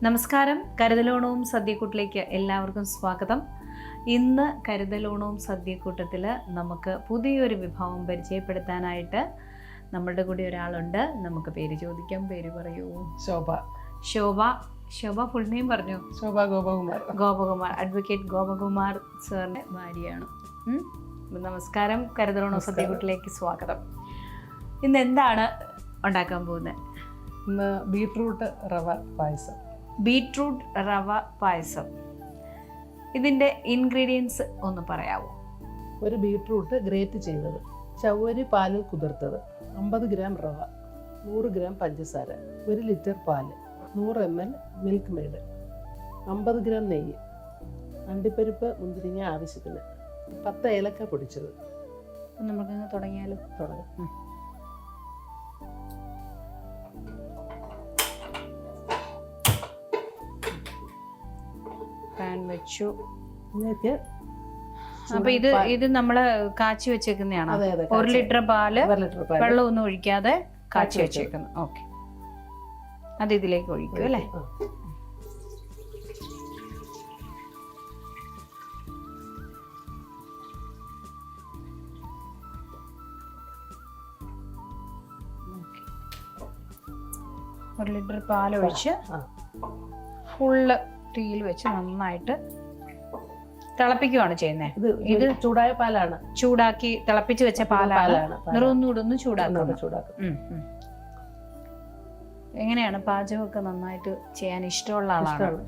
നമസ്കാരം. കരുതലോണവും സദ്യക്കൂട്ടിലേക്ക് എല്ലാവർക്കും സ്വാഗതം. ഇന്ന് കരുതലോണവും സദ്യക്കൂട്ടത്തിൽ നമുക്ക് പുതിയൊരു വിഭവം പരിചയപ്പെടുത്താനായിട്ട് നമ്മളുടെ കൂടെ ഒരാളുണ്ട്. നമുക്ക് പേര് ചോദിക്കാം. പേര് പറയൂ. ശോഭ ഫുൾ നെയിം പറഞ്ഞു. ശോഭ ഗോപകുമാർ. അഡ്വക്കേറ്റ് ഗോപകുമാർ സാറിൻ്റെ ഭാര്യയാണ്. നമസ്കാരം. കരുതലോണവും സദ്യക്കൂട്ടിലേക്ക് സ്വാഗതം. ഇന്ന് എന്താണ് ഉണ്ടാക്കാൻ പോകുന്നത്? ഇന്ന് ബീട്രൂട്ട് റവ പായസം. ഇതിൻ്റെ ഇൻഗ്രീഡിയൻസ് ഒന്ന് പറയാമോ? ഒരു ബീട്രൂട്ട് ഗ്രേറ്റ് ചെയ്തത്, ചവ്വരി പാലിൽ കുതിർത്തത്, 50 ഗ്രാം റവ, 100 ഗ്രാം പഞ്ചസാര, 1 ലിറ്റർ പാല്, 100 ml മിൽക്ക് മെയ്ഡ്, 50 ഗ്രാം നെയ്യ്, അണ്ടിപ്പരിപ്പ് മുന്തിരിങ്ങ ആവശ്യത്തിന്, 10 ഏലക്ക പൊടിച്ചത്. നമുക്കങ്ങ് തുടങ്ങിയാലോ? തുടങ്ങാം. പാൻ വെച്ചു. ഇതിലേക്ക് അപ്പൊ ഇത് നമ്മള് കാച്ചി വെച്ചേക്കുന്നതാണ്. 1 ലിറ്റർ പാല് വെള്ളമൊന്നും ഒഴിക്കാതെ കാച്ചി വെച്ചേക്കുന്നു. ഓക്കെ, അത് ഇതിലേക്ക് ഒഴിക്കും അല്ലേ? ഒരു ലിറ്റർ പാൽ ഒഴിച്ച് ഫുള്ള് തീയിൽ വെച്ച് നന്നായിട്ട് തിളപ്പിക്കുകയാണ് ചെയ്യുന്നത്. ഇത് ചൂടായ പാലാണ്, ചൂടാക്കി തിളപ്പിച്ച് വെച്ച പാലാണ്. ഒന്നുകൂടെ ചൂടാക്കും. എങ്ങനെയാണ് പാചകമൊക്കെ നന്നായിട്ട് ചെയ്യാൻ ഇഷ്ടമുള്ള ആളാണ്?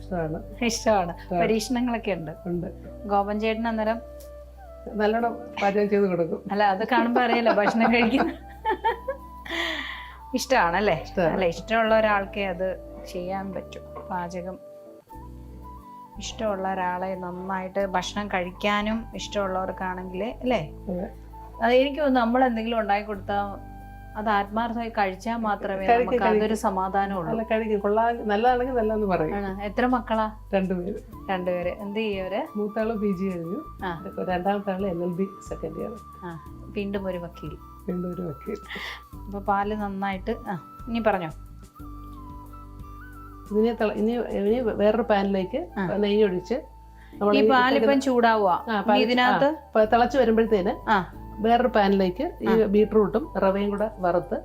ഇഷ്ടമാണ്. പരീക്ഷണങ്ങളൊക്കെ ഉണ്ട്. ഗോപൻ ചേട്ടൻ അന്നേരം നല്ലോണം പാചകം ചെയ്ത് കൊടുക്കും. അല്ല, അത് കാണുമ്പോ അറിയാലോ ഭക്ഷണം കഴിക്കുന്ന ഇഷ്ടമാണല്ലേ? അല്ല, ഇഷ്ടമുള്ള ഒരാൾക്കേ അത് ചെയ്യാൻ പറ്റും. പാചകം ഇഷ്ടമുള്ള ഒരാളെ നന്നായിട്ട് ഭക്ഷണം കഴിക്കാനും ഇഷ്ടമുള്ളവർക്കാണെങ്കിൽ അല്ലേ? അത് എനിക്ക് തോന്നുന്നു നമ്മൾ എന്തെങ്കിലും ഉണ്ടാക്കി കൊടുത്താൽ അത് ആത്മാർത്ഥമായി കഴിച്ചാൽ മാത്രമേ നമുക്ക് അതൊരു സമാധാനമുള്ളൂ. നല്ലതാണെങ്കിൽ നല്ലതെന്ന് പറയും. എത്ര മക്കളാ? 2 പേര്. 2 പേര്. എന്ത് ചെയ്യവര്? മൂത്താള് PG കഴിഞ്ഞു, രണ്ടാമത്തെ ആള് LLB സെക്കൻഡ് ഇയർ. വീണ്ടും ഒരു വക്കീൽ. അപ്പൊ പാല് നന്നായിട്ട് ഇനി പറഞ്ഞോ. ഇനി വേറൊരു പാനിലേക്ക് നെയ്യ് ഒഴിച്ച് ഈ പാലിപ്പം ചൂടാവുക, ഇതിനകത്ത് തിളച്ച് വരുമ്പോഴത്തേന് വേറൊരു പാനിലേക്ക് ഈ ബീട്രൂട്ടും റവയും കൂടെ വറുത്ത്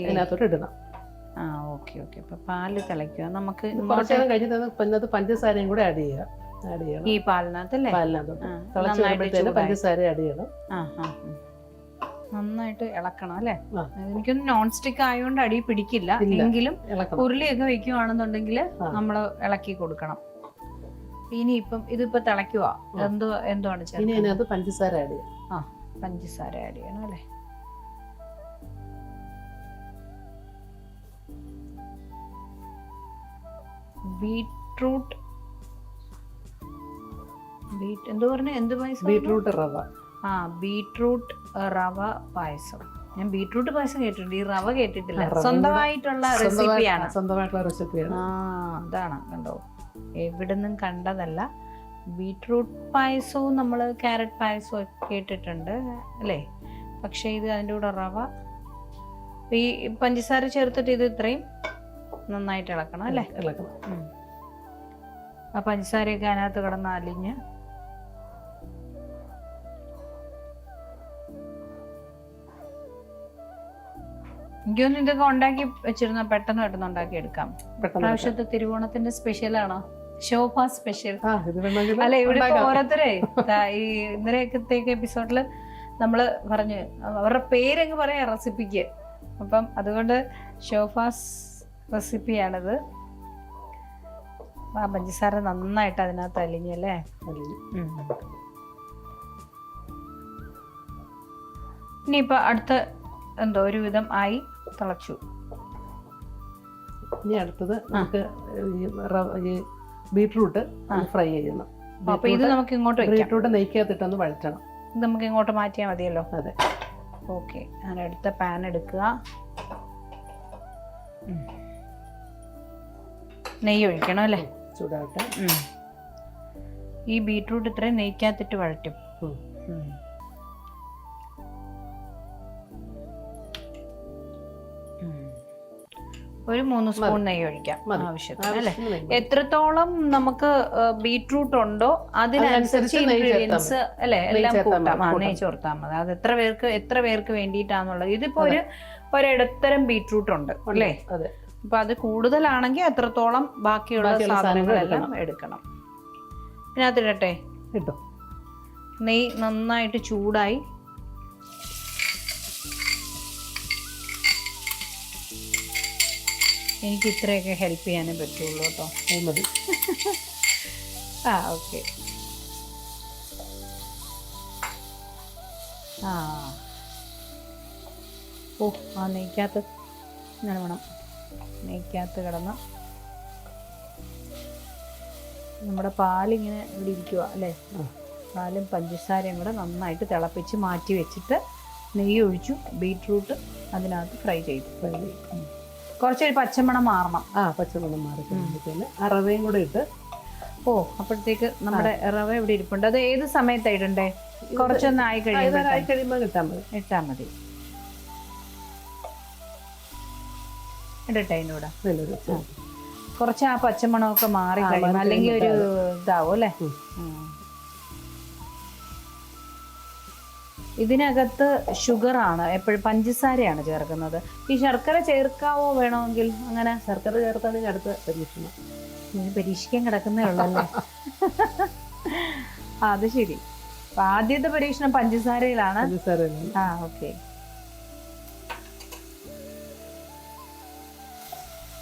അതിനകത്തോട്ട് ഇടണം. അപ്പൊ പാല് തിളയ്ക്കുക. നമുക്ക് കുറച്ച് നേരം കഴിഞ്ഞിട്ട് പഞ്ചസാരയും കൂടെ ആഡ് ചെയ്യണം ഈ പാലിനകത്ത് അല്ലേ? തിളച്ച് വരുമ്പോഴത്തേന് പഞ്ചസാര ആഡ് ചെയ്യണം. നന്നായിട്ട് ഇളക്കണം അല്ലേ? എനിക്കൊന്ന് നോൺ സ്റ്റിക്ക് ആയതുകൊണ്ട് അടി പിടിക്കില്ല. എങ്കിലും ഉരുളിയൊക്കെ വെക്കുവാണെന്നുണ്ടെങ്കിൽ നമ്മൾ ഇളക്കി കൊടുക്കണം. ഇനിയിപ്പം ഇതിപ്പോ തിളയ്ക്കുക. എന്തുവാണ് ചേർക്കുന്നത്? പഞ്ചസാര ആഡ് ചെയ്യണം. പഞ്ചസാര ആഡ് ചെയ്യണം അല്ലേ? ബീട്രൂട്ട് റവ. ബീട്രൂട്ട് റവ പായസം. ഞാൻ ബീട്രൂട്ട് പായസം കേട്ടിട്ടുണ്ട്, ഈ റവ കേട്ടിട്ടില്ല. സ്വന്തമായിട്ടുള്ള റെസിപ്പിയാണ്. അതാണ്, കണ്ടോ, എവിടുന്നും കണ്ടതല്ല. ബീട്രൂട്ട് പായസവും നമ്മൾ ക്യാരറ്റ് പായസവും ഒക്കെ കേട്ടിട്ടുണ്ട് അല്ലേ? പക്ഷേ ഇത് അതിൻ്റെ കൂടെ റവ, ഈ പഞ്ചസാര ചേർത്തിട്ട് ഇത് ഇത്രയും നന്നായിട്ട് ഇളക്കണം അല്ലേ? ആ പഞ്ചസാരയൊക്കെ അതിനകത്ത് കിടന്ന് അലിഞ്ഞ് എനിക്കൊന്നും ഇതൊക്കെ ഉണ്ടാക്കി വെച്ചിരുന്ന പെട്ടെന്ന് ഉണ്ടാക്കി എടുക്കാം. പ്രാവശ്യത്തെ തിരുവോണത്തിന്റെ സ്പെഷ്യലാണോ? ശോഭ സ്പെഷ്യൽ അല്ല? ഇവിടെ ഓരോരുത്തരെ ഈ ഇന്നലെയൊക്കെ എപ്പിസോഡില് നമ്മള് പറഞ്ഞു അവരുടെ പേരങ്ങ് പറയാം റെസിപ്പിക്ക്. അപ്പം അതുകൊണ്ട് ശോഭാസ് റെസിപ്പിയാണിത്. ആ പഞ്ചസാര നന്നായിട്ട് അതിനകത്ത് അലിഞ്ഞല്ലേ? ഇനിയിപ്പൊ അടുത്ത എന്തോ ഒരുവിധം ആയി തിളച്ചു. ഇനി അടുത്തത് നമുക്ക് ഈ ബീട്രൂട്ട് ഫ്രൈ ചെയ്യണം. അപ്പൊ ഇത് നമുക്ക് ഇങ്ങോട്ട് ബീട്രൂട്ട് നെയ്ക്കകത്തിട്ടൊന്ന് വഴറ്റണം. ഇത് നമുക്ക് ഇങ്ങോട്ട് മാറ്റിയാൽ മതിയല്ലോ? അതെ. ഓക്കെ, ഞാൻ അടുത്ത പാൻ എടുക്കുക. നെയ്യ് ഒഴിക്കണം അല്ലേ? ചൂടാവട്ടെ. ഈ ബീട്രൂട്ട് ഇത്രയും നെയ്ക്കകത്തിട്ട് വഴറ്റും. ഒരു 3 സ്പൂൺ നെയ്യ് ഒഴിക്കാം ആവശ്യത്തിന് അല്ലേ? എത്രത്തോളം നമുക്ക് ബീട്രൂട്ട് ഉണ്ടോ അതിനനുസരിച്ച് ഇൻഗ്രീഡിയൻസ് അല്ലെ എല്ലാം കൂട്ടാം. നെയ്യ് ചേർത്താൽ മതി. അത് എത്ര പേർക്ക് വേണ്ടിയിട്ടാന്നുള്ളത്. ഇതിപ്പോ ഒരിടത്തരം ബീട്രൂട്ട് ഉണ്ട് അല്ലേ? അപ്പൊ അത് കൂടുതലാണെങ്കിൽ അത്രത്തോളം ബാക്കിയുള്ള സാധനങ്ങളെല്ലാം എടുക്കണം. ഇതിനകത്തിടട്ടെ. കിട്ടും. നെയ്യ് നന്നായിട്ട് ചൂടായി. എനിക്ക് ഇത്രയൊക്കെ ഹെൽപ്പ് ചെയ്യാനേ പറ്റുള്ളൂ കേട്ടോ. മതി. ഓക്കെ. നെയ്ക്കകത്ത് ഇങ്ങനെ വേണം. നെയ്ക്കകത്ത് കിടന്ന് നമ്മുടെ പാലിങ്ങനെ ഇവിടെ ഇരിക്കുക അല്ലേ? പാലും പഞ്ചസാരയും കൂടെ നന്നായിട്ട് തിളപ്പിച്ച് മാറ്റി വെച്ചിട്ട് നെയ്യ് ഒഴിച്ചു. ബീട്രൂട്ട് അതിനകത്ത് ഫ്രൈ ചെയ്തു. കുറച്ചൊരു പച്ചമണം മാറണം. പച്ചമണം മാറി പിന്നെ ആ റവയും കൂടെ ഇട്ട്. അപ്പോഴത്തേക്ക് നമ്മുടെ റവ ഇവിടെ ഇരിപ്പുണ്ട്. അത് ഏത് സമയത്തായിടണ്ടേ? കുറച്ചൊന്ന് ആയി കഴിയുമ്പോൾ ഇട്ടാൽ മതി. ഇടട്ടെ അതിനൂടെ കുറച്ച് ആ പച്ചമണമൊക്കെ മാറി കഴിയും, അല്ലെങ്കിൽ ഒരു ഇതാവും അല്ലേ? ഇതിനകത്ത് ഷുഗറാണ്, എപ്പോഴും പഞ്ചസാരയാണ് ചേർക്കുന്നത്. ഈ ശർക്കര ചേർക്കാവോ വേണമെങ്കിൽ? അങ്ങനെ ശർക്കര ചേർത്താണെങ്കിൽ അടുത്ത പരീക്ഷണം. പരീക്ഷിക്കാൻ കിടക്കുന്നേ ഉള്ളല്ലേ? അത് ശരി. അപ്പൊ ആദ്യത്തെ പരീക്ഷണം പഞ്ചസാരയിലാണ്. ഓക്കെ.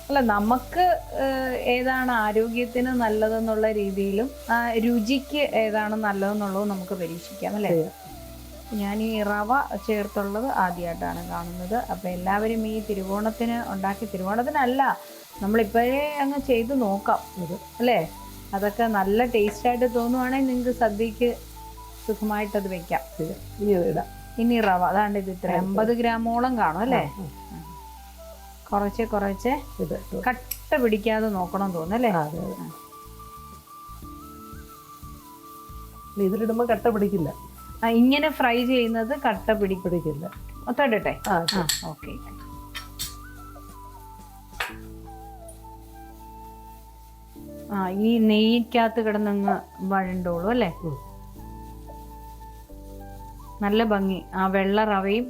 അല്ല, നമുക്ക് ഏതാണ് ആരോഗ്യത്തിന് നല്ലതെന്നുള്ള രീതിയിലും രുചിക്ക് ഏതാണ് നല്ലതെന്നുള്ളതും നമുക്ക് പരീക്ഷിക്കാം അല്ലേ? ഞാൻ ഈ റവ ചേർത്തുള്ളത് ആദ്യമായിട്ടാണ് കാണുന്നത്. അപ്പം എല്ലാവരും ഈ തിരുവോണത്തിനല്ല, നമ്മളിപ്പോഴേ അങ്ങ് ചെയ്ത് നോക്കാം അല്ലേ? അതൊക്കെ നല്ല ടേസ്റ്റായിട്ട് തോന്നുവാണെങ്കിൽ നിങ്ങൾക്ക് സദ്യക്ക് സുഖമായിട്ടത് വെക്കാം. ഇനി റവ അതാണ്ട് ഇത് ഇത്ര 50 ഗ്രാമോളം കാണും അല്ലേ? കുറച്ച് കട്ട പിടിക്കാതെ നോക്കണം തോന്നുന്നല്ലേ? ഇതിലിടുമ്പോൾ കട്ട പിടിക്കില്ല. ഇങ്ങനെ ഫ്രൈ ചെയ്യുന്നത് കട്ട പിടിക്കില്ല. തൊടട്ടെ. ഓക്കെ. ഈ നെയ്ക്കകത്ത് കിടന്നങ്ങ് വഴണ്ടോളൂ അല്ലേ? നല്ല ഭംഗി. ആ വെള്ള റവയും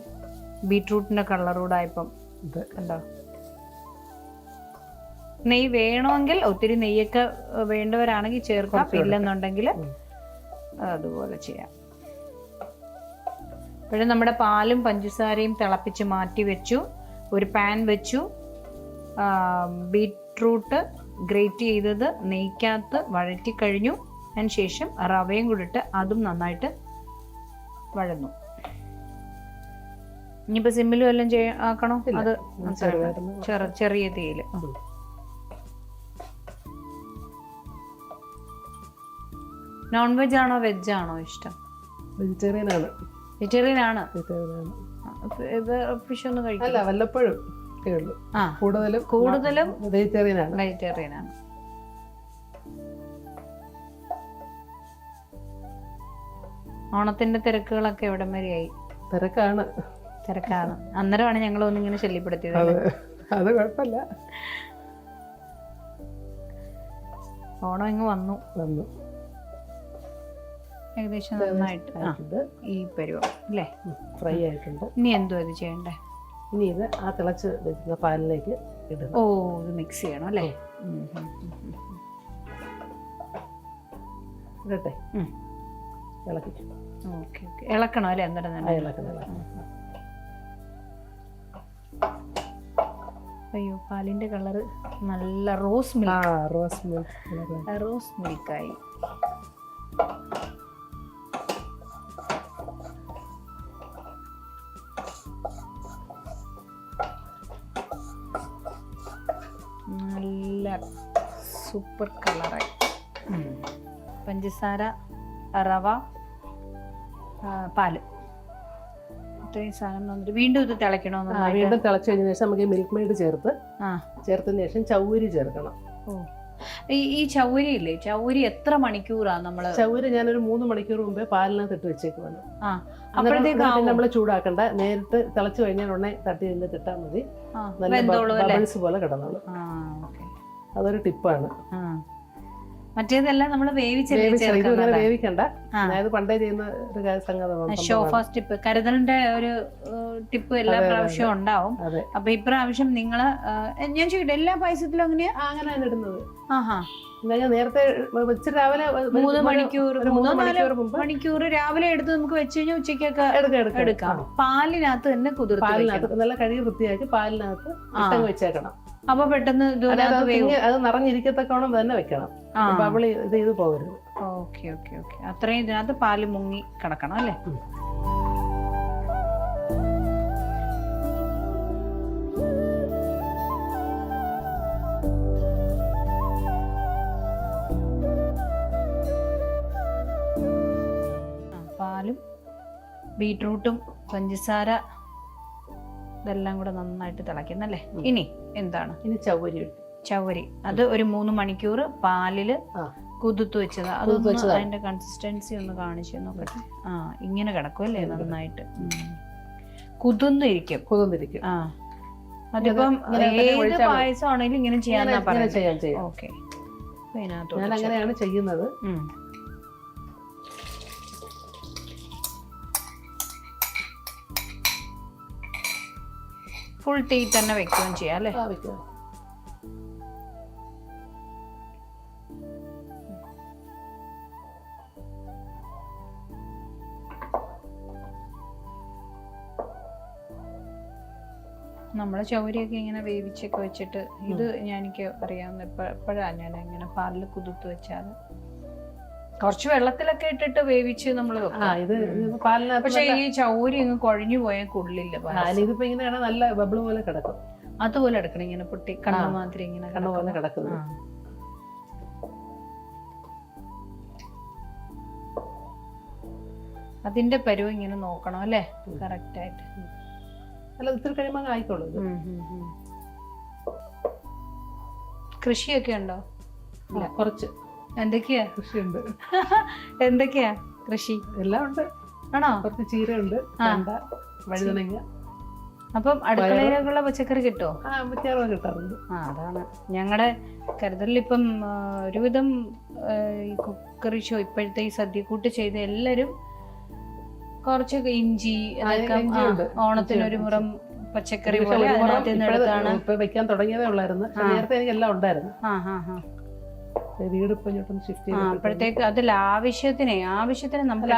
ബീട്രൂട്ടിന്റെ കളറൂടായപ്പം കണ്ടോ? നെയ്യ് വേണമെങ്കിൽ ഒത്തിരി നെയ്യൊക്കെ വേണ്ടവരാണെങ്കിൽ ചേർക്കാം, ഇല്ലെന്നുണ്ടെങ്കിൽ അതുപോലെ ചെയ്യാം. അപ്പോഴും നമ്മുടെ പാലും പഞ്ചസാരയും തിളപ്പിച്ച് മാറ്റി വെച്ചു. ഒരു പാൻ വെച്ചു. ബീട്രൂട്ട് ഗ്രേറ്റ് ചെയ്തത് നെയ്ക്കകത്ത് വഴറ്റി കഴിഞ്ഞു. അതിന് ശേഷം റവയും കൂടി ഇട്ട് അതും നന്നായിട്ട് വഴന്നു. ഇനിയിപ്പോൾ സിമ്മിലും എല്ലാം ആക്കണോ? അത് ചെറിയ തീയിൽ. നോൺ വെജ് ആണോ വെജ് ആണോ ഇഷ്ടം? വെജിറ്റേറിയൻ ആണ്. ഫിഷ് ഒന്നും കഴിക്കില്ല? വല്ലപ്പോഴും കൂടുതലും വെജിറ്റേറിയൻ ആണ്. ഓണത്തിന്റെ തിരക്കുകളൊക്കെ എവിടം വരെയായി? തിരക്കാണ്. അന്നേരമാണ് ഞങ്ങൾ ഒന്നിങ്ങനെ ശല്യപ്പെടുത്തിയത്. അത് കുഴപ്പമില്ല. ഓണം ഇങ്ങ് വന്നു. ഏകദേശം നന്നായിട്ട് ഈ പരുവം അല്ലേ? ഫ്രൈ ആയിട്ടുണ്ട്. ഇനി എന്തോ ഇത് ചെയ്യണ്ടേ? ഇനി ഇത് ആ തിളച്ച് വെക്കുന്ന പാലിലേക്ക് ഇടണം. ഇത് മിക്സ് ചെയ്യണം അല്ലേ? ഇടട്ടെ. ഇളക്കി. ഓക്കെ. ഇളക്കണം അല്ലേ? ഇളക്കണം. അയ്യോ, പാലിന്റെ കളറ് നല്ല റോസ് മിൽക്കായി. നല്ല സൂപ്പർ കളറായി. പഞ്ചസാര, റവ, പാല്, ഇത്രയും സാധനം വന്നിട്ട് വീണ്ടും ഇത് തിളയ്ക്കണമെന്ന്. വീണ്ടും തിളച്ച് കഴിഞ്ഞ ശേഷം നമുക്ക് മിൽക്ക് മെയ്ഡ് ചേർത്തതിന് ശേഷം ചൗവരി ചേർക്കണം. ഈ ചൗരി ഇല്ലേ, ചൗരി എത്ര മണിക്കൂറാ നമ്മള്? ചൗരി ഞാനൊരു 3 മണിക്കൂർ മുമ്പേ പാലിനകത്ത് ഇട്ട് വെച്ചേക്കുവാണ്. അപ്പോഴത്തേക്ക് നമ്മൾ ചൂടാക്കണ്ട, നേരിട്ട് തിളച്ചു കഴിഞ്ഞാൽ ഉടനെ തട്ടി ഇതിൽ ഇട്ടാൽ മതി. നല്ല ബബിൾസ് പോലെ കിടന്നോളൂ. അതൊരു ടിപ്പാണ്. മറ്റേതെല്ലാം നമ്മൾ വേവിക്കണ്ട. അതായത് പണ്ടേ ചെയ്യുന്ന ഒരു സംഗതി. ഷോഫാസ് ടിപ്പ്, കരുതലിന്റെ ഒരു ടിപ്പ് എല്ലാ പ്രാവശ്യവും ഉണ്ടാവും. അപ്പൊ ഇപ്രാവശ്യം നിങ്ങള് ഞാൻ ചോദിക്കട്ടെ, എല്ലാ പായസത്തിലും അങ്ങനെയാ? അങ്ങനെയാണ് ഇടുന്നത്. നേരത്തെ രാവിലെ 3 മണിക്കൂർ രാവിലെ എടുത്ത് നമുക്ക് വെച്ച് കഴിഞ്ഞാൽ ഉച്ചക്കൊക്കെ എടുക്കാം. പാലിനകത്ത് തന്നെ പാലിനകത്ത് നല്ല കഴുകി വൃത്തിയാക്കി പാലിനകത്ത് ഇട്ടങ്ങ് വെച്ചേക്കണം. അപ്പൊ പെട്ടെന്ന് അത് നിറഞ്ഞിരിക്കത്തക്കോണം തന്നെ വെക്കണം. ബബിൾ ഇത് പോകരുത്. Okay okay okay. അത്രയും ഇതിനകത്ത് പാല് മുങ്ങി കിടക്കണം അല്ലേ? പാലും ബീട്രൂട്ടും പഞ്ചസാര ഇതെല്ലാം കൂടെ നന്നായിട്ട് തിളയ്ക്കുന്നല്ലേ. ഇനി എന്താണ്? ഇനി ചവരി. അത് ഒരു 3 മണിക്കൂർ പാലില് കുതിർത്ത് വെച്ചത്. അതൊന്ന് അതിന്റെ കൺസിസ്റ്റൻസി ഒന്ന് കാണിച്ചു നോക്കട്ടെ. ഇങ്ങനെ കിടക്കും അല്ലേ, നന്നായിട്ട് കുതിർന്നിരിക്കും. അതിപ്പം ഏത് പായസമാണെങ്കിലും ഇങ്ങനെ ചെയ്യാന്നാ പറയുന്നത്. ഓക്കെ, ഞാൻ അങ്ങനെയാണ് ചെയ്യുന്നത്. ഫുൾ ടീ തന്നെ വെക്കുകയും ചെയ്യാം അല്ലേ? നമ്മളെ ചൗരിയൊക്കെ ഇങ്ങനെ വേവിച്ചൊക്കെ വെച്ചിട്ട്, ഇത് എനിക്ക് അറിയാവുന്ന എപ്പോഴാണ് ഞാൻ ഇങ്ങനെ പാലിൽ കുതിർത്ത് വെച്ചാൽ കുറച്ച് വെള്ളത്തിലൊക്കെ ഇട്ടിട്ട് വേവിച്ച് നമ്മൾ വെക്കും. പക്ഷെ ഈ ചൗരി അങ്ങ് കുഴഞ്ഞു പോയാൽ കൊള്ളില്ല. ഇതിപ്പോ ഇങ്ങനെയാണ് നല്ല ബബിൾ പോലെ കിടക്കും. അതുപോലെ കിടക്കണം, ഇങ്ങനെ പൊട്ടി കണ്ണു മാതിരി ഇങ്ങനെ കണ്ണു പോലെ കിടക്കുന്നു. അതിന്റെ പരുവ് ഇങ്ങനെ നോക്കണം അല്ലേ, കറക്റ്റ് ആയിട്ട്. അല്ല, ഇത്തിരി കഴിയുമ്പോൾ ആയിക്കോളൂ. കൃഷിയൊക്കെ ഉണ്ടോ? ഇല്ല, കുറച്ച്. എന്തൊക്കെയാ കൃഷിയുണ്ട്? എന്തൊക്കെയാ കൃഷി? എല്ലാം ഉണ്ട്. ആണോ? കുറച്ച് ചീരയുണ്ട്, വഴുതനങ്ങ. അപ്പം അടുക്കളയിലേക്കുള്ള പച്ചക്കറി കിട്ടുമോ? കിട്ടാറുണ്ട്. അതാണ് ഞങ്ങളുടെ കരുതലിപ്പം ഒരുവിധം കുക്കറി ഷോ ഇപ്പോഴത്തെ ഈ സദ്യക്കൂട്ട് ചെയ്ത് എല്ലാരും കുറച്ചൊക്കെ ഇഞ്ചി, ഓണത്തിനൊരു മുറം പച്ചക്കറി പോലെ വെക്കാൻ തുടങ്ങിയതേ ഉള്ളായിരുന്നു. നേരത്തെ എനിക്ക് എല്ലാം ഉണ്ടായിരുന്നു. വീട് ഇപ്പൊ ഷിഫ്റ്റ് ചെയ്തു. അപ്പോഴത്തേക്ക് അതിൽ ആവശ്യത്തിന് നമുക്ക്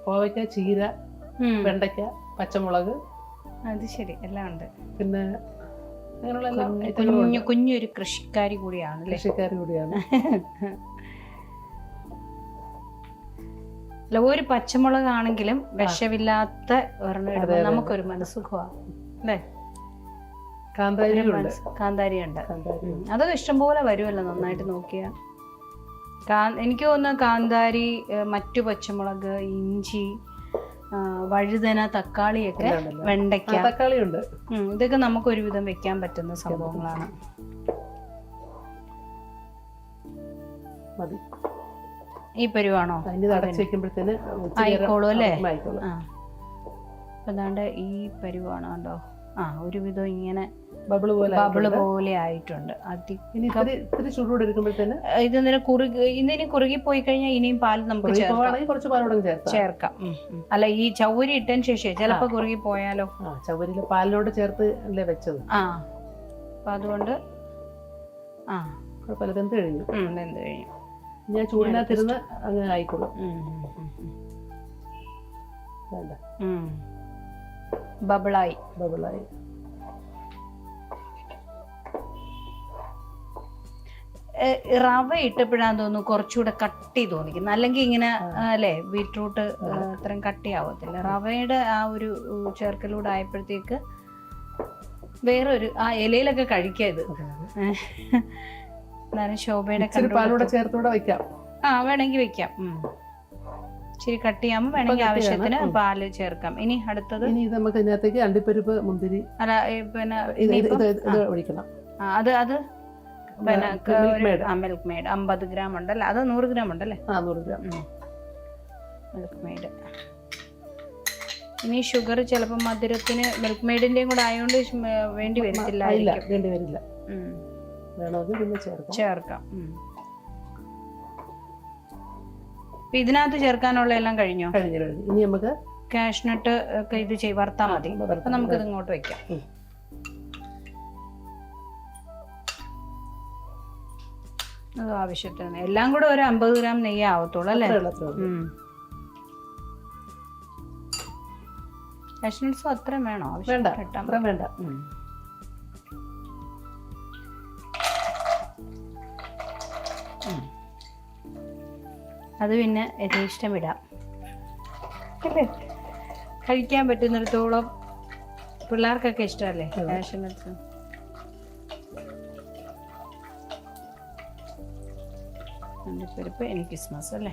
കോവയ്ക്ക, ചീര, വെണ്ടയ്ക്ക, പച്ചമുളക്. അത് ശരി, എല്ലാം ഉണ്ട്. പിന്നെ കുഞ്ഞൊരു കൃഷിക്കാരി കൂടിയാണ്. ഒരു പച്ചമുളകാണെങ്കിലും വിഷമില്ലാത്ത ഒരെണ്ണം നമുക്കൊരു മനസ്സുഖമാണ് അല്ലേ? കാന്താരി ഉണ്ട്. അതൊക്കെ ഇഷ്ടംപോലെ വരുമല്ലോ, നന്നായിട്ട് നോക്കിയ. എനിക്ക് തോന്നുന്നു കാന്താരി, മറ്റു പച്ചമുളക്, ഇഞ്ചി, വഴുതന, തക്കാളിയൊക്കെ, വെണ്ടയ്ക്ക, തക്കാളിയുണ്ട്. ഇതൊക്കെ നമുക്ക് ഒരുവിധം വെക്കാൻ പറ്റുന്ന സംഭവങ്ങളാണ്. ഈ പരുവാണോ? ആയിക്കോളൂ അല്ലേ? അതാണ്ട് ഈ പരുവാണോ? കണ്ടോ, ഒരുവിധം ഇങ്ങനെ ബബിള് പോലെ ആയിട്ടുണ്ട്. ഇതിന് കുറുകി പോയി കഴിഞ്ഞാൽ ഇനിയും പാൽ നമുക്ക് ചേർക്കാം. അല്ല, ഈ ചൗരി ഇട്ടതിന് ശേഷം ചിലപ്പോ കുറുകി പോയാലോ? ചൗരിയില് പാലിനോട് ചേർത്ത് അല്ലേ വെച്ചത്. അപ്പൊ അതുകൊണ്ട് വെന്ത് കഴിഞ്ഞു. ഞാൻ ചൂടിനകത്തിരുന്ന് അങ്ങ് ആയിക്കോളും. ബബിളായി. റവ ഇട്ടപ്പോഴാന്ന് തോന്നുന്നു കുറച്ചുകൂടെ കട്ടി തോന്നിക്കുന്നു. അല്ലെങ്കിൽ ഇങ്ങനെ അല്ലേ, ബീട്രൂട്ട് അത്രയും കട്ടിയാവത്തില്ല. റവയുടെ ആ ഒരു ചേർക്കലൂടെ ആയപ്പോഴത്തേക്ക് വേറൊരു ഇലയിലൊക്കെ കഴിക്കാം ഇത്. എന്നാലും ശോഭയുടെ ചേർത്തൂടെ വെക്കാം. വേണമെങ്കിൽ വെക്കാം. ഇച്ചിരി കട്ടിയാകുമ്പോൾ വേണമെങ്കിൽ ആവശ്യത്തിന് പാല് ചേർക്കാം. ഇനി അടുത്തത് നമുക്ക് ഇതിനകത്തേക്ക് അണ്ടിപ്പരിപ്പ്, മുന്തിരി, അല്ല പിന്നെ ഒഴിക്കണം. അത് മിൽക്ക് മെയ്ഡ് 50 ഗ്രാം ഉണ്ടല്ലേ, അത് 100 ഗ്രാം ഉണ്ടല്ലേ? 100 ഗ്രാം മിൽക്ക് മെയ്ഡ്. ഇനി ഷുഗർ ചിലപ്പോൾ മധുരത്തിന് മിൽക്ക് മെയ്ഡിന്റെയും കൂടെ ആയതുകൊണ്ട് വേണ്ടി വരത്തില്ല. വേണ്ടി വരില്ല, വേണമെങ്കിൽ പിന്നെ ചേർക്കാം. ഇതിനകത്ത് ചേർക്കാനുള്ള എല്ലാം കഴിഞ്ഞോ? കഴിഞ്ഞു. ഇനി നമുക്ക് കാഷ്നട്ട് ഒക്കെ ഇത് വറുത്താൽ മതി. അപ്പൊ നമുക്കിത് ഇങ്ങോട്ട് വെക്കാം. അത് ആവശ്യത്തിന് എല്ലാം കൂടെ ഒരു 50 ഗ്രാം നെയ്യ് ആവത്തുള്ളൂ അല്ലേ? കാഷ്നട്ട്സും അത്രയും വേണോ? വേണ്ട. അത് പിന്നെ യഥേഷ്ടം ഇടാം അല്ലേ? കഴിക്കാൻ പറ്റുന്നിടത്തോളം പിള്ളേർക്കൊക്കെ ഇഷ്ടമല്ലേ കാഷ്നട്ട്സ്? അണ്ടിപ്പരിപ്പ് എനിക്ക് ക്രിസ്മസ് അല്ലേ?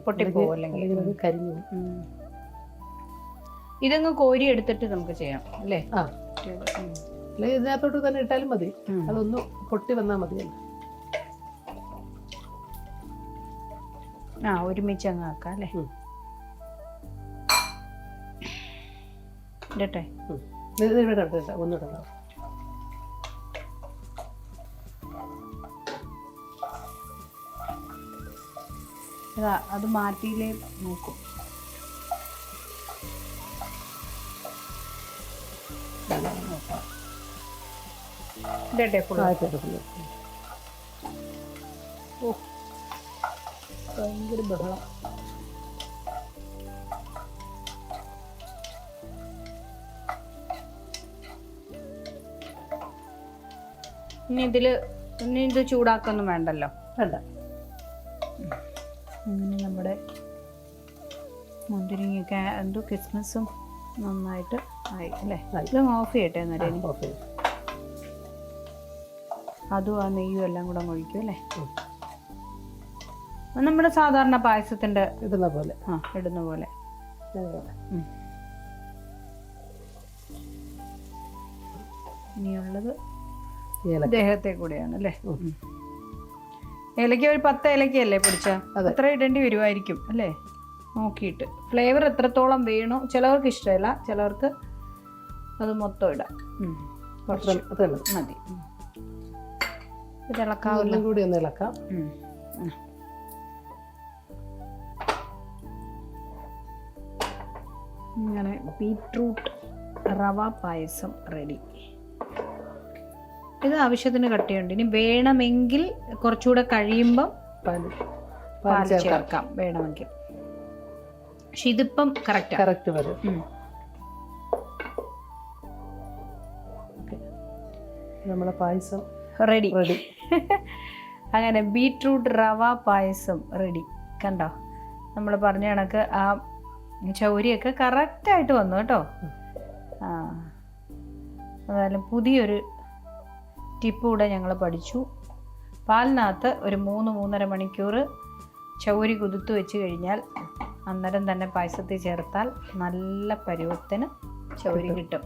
പൊട്ടിപ്പോവും അല്ലെങ്കിൽ കരിഞ്ഞു. ഇതങ്ങ് കോരി എടുത്തിട്ട് നമുക്ക് ചെയ്യാം അല്ലേ? ഇതിനകത്തോട്ട് തന്നെ ഇട്ടാലും മതി, അതൊന്ന് പൊട്ടി വന്നാൽ മതിയല്ലോ. ഒരുമിച്ച് അങ്ങ് ആക്കാം അല്ലേ? ഇടട്ടെ? ഒന്നിടണം. അത് മാറ്റിയിലേ നോക്കും. ഇടട്ടെ? ഓ ഭയങ്കര ബഹളം. ഇനി ഇത് ചൂടാക്കൊന്നും വേണ്ടല്ലോ? വേണ്ട. അങ്ങനെ നമ്മുടെ മുന്തിരിങ്ങയൊക്കെ ക്രിസ്മസും നന്നായിട്ട് ആയി അല്ലേ? ഇത് ഓഫ് ചെയ്യട്ടെ എന്നേരം. അതും ആ നെയ്യും എല്ലാം കൂടെ ഒഴിക്കും അല്ലേ? നമ്മുടെ സാധാരണ പായസത്തിന്റെ ഇടുന്ന പോലെ. ഇടുന്ന പോലെ. ഇനിയുള്ളത് ദേഹത്തെ കൂടെയാണ് അല്ലേ? ഏലക്ക ഒരു 10 ഏലക്കയല്ലേ പൊടിച്ച? അത്ര ഇടേണ്ടി വരുമായിരിക്കും അല്ലേ? നോക്കിയിട്ട് ഫ്ലേവർ എത്രത്തോളം വേണോ. ചിലവർക്ക് ഇഷ്ടമല്ല, ചിലവർക്ക് അത് മൊത്തം ഇടാം. മതി. ഇത് ഇളക്കാവല്ലോ കൂടി ഒന്ന് ഇളക്കാം. ഇങ്ങനെ ബീറ്റ്റൂട്ട് റവ പായസം റെഡി. ഇത് ആവശ്യത്തിന് കട്ടിയുണ്ട്. ഇനി വേണമെങ്കിൽ കുറച്ചുകൂടെ കഴിയുമ്പം പാൽ ചേർക്കാം വേണമെങ്കിൽ. പക്ഷെ ഇതിപ്പം കറക്റ്റ് വരും. നമ്മളെ പായസം റെഡി. അങ്ങനെ ബീറ്റ്റൂട്ട് റവ പായസം റെഡി. കണ്ടോ? നമ്മൾ പറഞ്ഞ കണക്ക് ആ ചൗരിയൊക്കെ കറക്റ്റായിട്ട് വന്നു കേട്ടോ. അതായാലും പുതിയൊരു ടിപ്പ് കൂടെ ഞങ്ങൾ പഠിച്ചു. പാലിനകത്ത് ഒരു 3-3.5 മണിക്കൂർ ചൗരി കുതിർത്ത് വെച്ച് കഴിഞ്ഞാൽ അന്നേരം തന്നെ പായസത്തിൽ ചേർത്താൽ നല്ല പരുവത്തിന് ചൗരി കിട്ടും.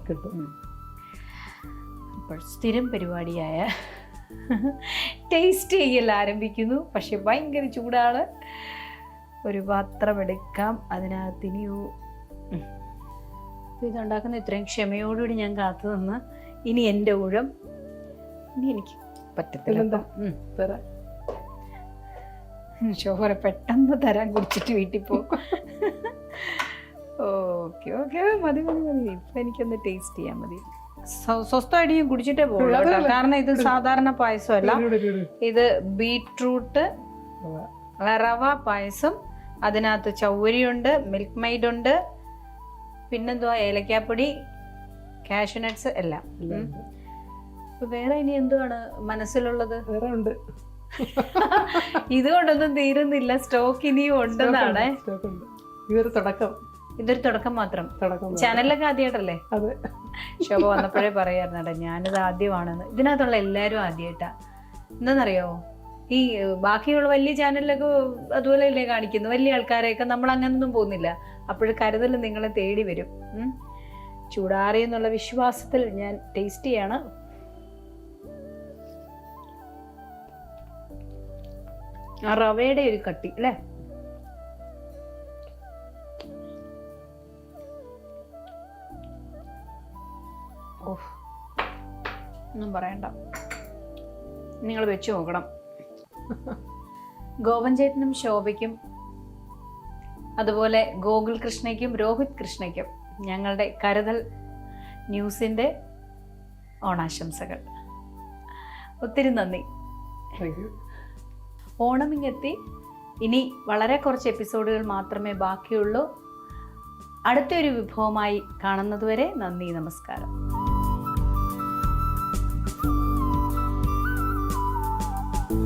അപ്പോൾ സ്ഥിരം പരിപാടിയായ ടേസ്റ്റ് ചെയ്യൽ ആരംഭിക്കുന്നു. പക്ഷെ ഭയങ്കര ചൂടാണ്. ഒരു പാത്രം എടുക്കാം. അതിനകത്ത് ഇതുണ്ടാക്കുന്ന ഇത്രയും ക്ഷമയോടുകൂടി ഞാൻ കാത്തു നിന്ന്. ഇനി എൻ്റെ ഊഴം. ഇനി എനിക്ക് പറ്റത്തില്ല. ഷോറെ പെട്ടെന്ന് തരാൻ, കുടിച്ചിട്ട് വീട്ടിൽ പോകും. ഓക്കെ മതി. ഇപ്പൊ എനിക്കൊന്ന് ടേസ്റ്റ് ചെയ്യാൻ മതി. സ്വസ്ഥമായിട്ട് ഞാൻ കുടിച്ചിട്ടേ പോകുള്ളൂ. കാരണം ഇത് സാധാരണ പായസമല്ല. ഇത് ബീറ്റ്റൂട്ട് റവ പായസം. അതിനകത്ത് ചൗവരിയുണ്ട്, മിൽക്ക് മെയ്ഡ് ഉണ്ട്, പിന്നെന്തുവാ ഏലക്കാപ്പൊടി, കാഷ്യൂനട്ട്സ് എല്ലാം. വേറെ ഇനി എന്തുവാണ് മനസ്സിലുള്ളത്? വേറെ ഉണ്ട്. ഇതുകൊണ്ടൊന്നും തീരുന്നില്ല. സ്റ്റോക്ക് ഇനിയും ഉണ്ടെന്നാണ്. ഇതൊരു തുടക്കം മാത്രം. ചാനലിലൊക്കെ ആദ്യമായിട്ടല്ലേ? ശോഭ വന്നപ്പോഴേ പറയാറുണ്ട് ഞാനിത് ആദ്യമാണെന്ന്. ഇതിനകത്തുള്ള എല്ലാവരും ആദ്യമായിട്ടാ. എന്താണെന്നറിയോ? ഈ ബാക്കിയുള്ള വലിയ ചാനലിലൊക്കെ അതുപോലെ അല്ലേ കാണിക്കുന്നു. വലിയ ആൾക്കാരെയൊക്കെ നമ്മൾ അങ്ങനൊന്നും പോകുന്നില്ല. അപ്പോഴും കരുതൽ നിങ്ങളെ തേടി വരും. ചൂടാറി എന്നുള്ള വിശ്വാസത്തിൽ ഞാൻ ടേസ്റ്റ് ചെയ്യാണ്. ആ റവയുടെ ഒരു കട്ടി അല്ലേ? ഓഹ്, ഒന്നും പറയണ്ട, നിങ്ങൾ വെച്ച് നോക്കണം. ഗോപൻ ചേട്ടനും ശോഭയ്ക്കും അതുപോലെ ഗോകുൽ കൃഷ്ണയ്ക്കും രോഹിത് കൃഷ്ണയ്ക്കും ഞങ്ങളുടെ കരുതൽ ന്യൂസിൻ്റെ ഓണാശംസകൾ. ഒത്തിരി നന്ദി. ഓണമിങ്ങെത്തി. ഇനി വളരെ കുറച്ച് എപ്പിസോഡുകൾ മാത്രമേ ബാക്കിയുള്ളൂ. അടുത്തൊരു വിഭവമായി കാണുന്നതുവരെ നന്ദി, നമസ്കാരം.